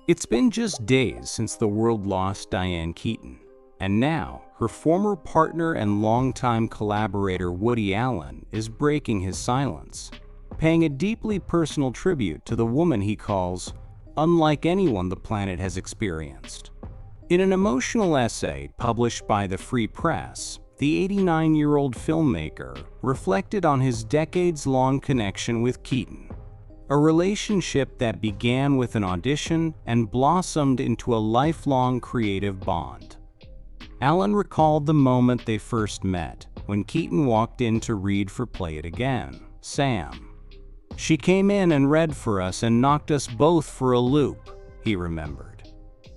It's been just days since the world lost Diane Keaton, and now her former partner and longtime collaborator Woody Allen is breaking his silence, paying a deeply personal tribute to the woman he calls unlike anyone the planet has experienced. In an emotional essay published by the Free Press, the 89-year-old filmmaker reflected on his decades-long connection with Keaton, a relationship that began with an audition and blossomed into a lifelong creative bond. Allen recalled the moment they first met, when Keaton walked in to read for Play It Again, Sam. "She came in and read for us and knocked us both for a loop," he remembered.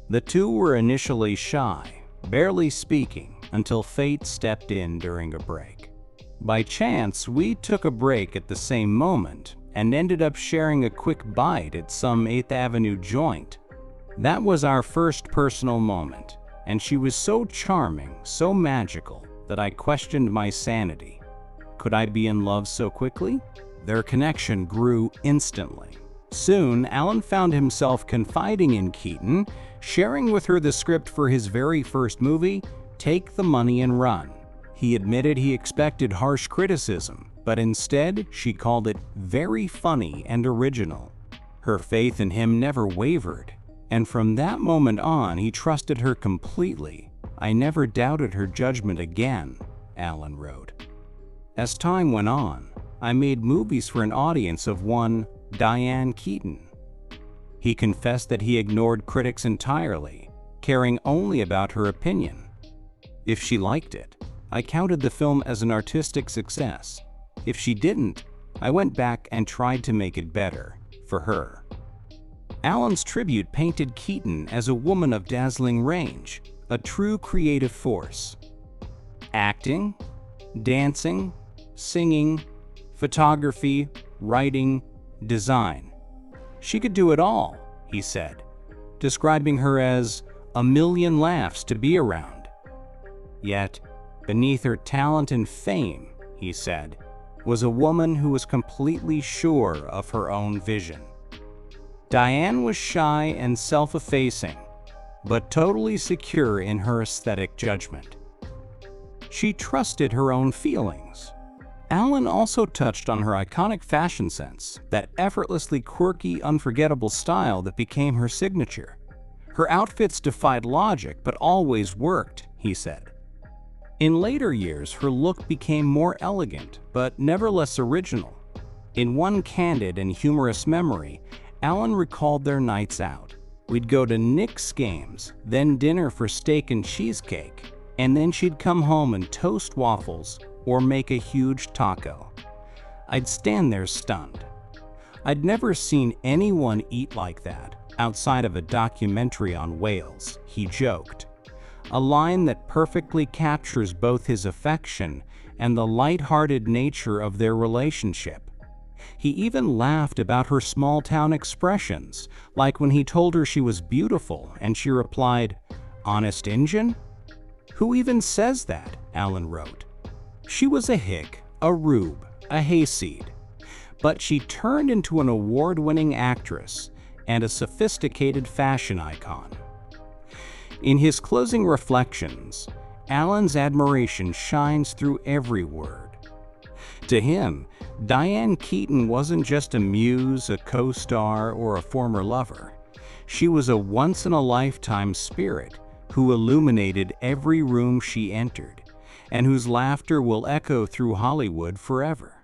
The two were initially shy, barely speaking, until fate stepped in during a break. By chance, we took a break at the same moment and ended up sharing a quick bite at some 8th Avenue joint. That was our first personal moment, and she was so charming, so magical, that I questioned my sanity. Could I be in love so quickly? Their connection grew instantly. Soon, Allen found himself confiding in Keaton, sharing with her the script for his very first movie, Take the Money and Run. He admitted he expected harsh criticism, but instead, she called it very funny and original. Her faith in him never wavered, and from that moment on, he trusted her completely. "I never doubted her judgment again," Allen wrote. As time went on, I made movies for an audience of one Diane Keaton. He confessed that he ignored critics entirely, caring only about her opinion. If she liked it, I counted the film as an artistic success. If she didn't, I went back and tried to make it better, for her. Allen's tribute painted Keaton as a woman of dazzling range, a true creative force. Acting, dancing, singing, photography, writing, design. She could do it all, he said, describing her as a million laughs to be around. Yet, beneath her talent and fame, he said, was a woman who was completely sure of her own vision. Diane was shy and self-effacing, but totally secure in her aesthetic judgment. She trusted her own feelings. Allen also touched on her iconic fashion sense, that effortlessly quirky, unforgettable style that became her signature. Her outfits defied logic but always worked, he said. In later years, her look became more elegant, but never less original. In one candid and humorous memory, Allen recalled their nights out. "We'd go to Knicks games, then dinner for steak and cheesecake, and then she'd come home and toast waffles or make a huge taco. I'd stand there stunned. I'd never seen anyone eat like that outside of a documentary on whales," he joked. A line that perfectly captures both his affection and the light-hearted nature of their relationship. He even laughed about her small-town expressions, like when he told her she was beautiful and she replied, "Honest Injun? Who even says that?" Allen wrote. She was a hick, a rube, a hayseed, but she turned into an award-winning actress and a sophisticated fashion icon. In his closing reflections, Allen's admiration shines through every word. To him, Diane Keaton wasn't just a muse, a co-star, or a former lover. She was a once-in-a-lifetime spirit who illuminated every room she entered, and whose laughter will echo through Hollywood forever.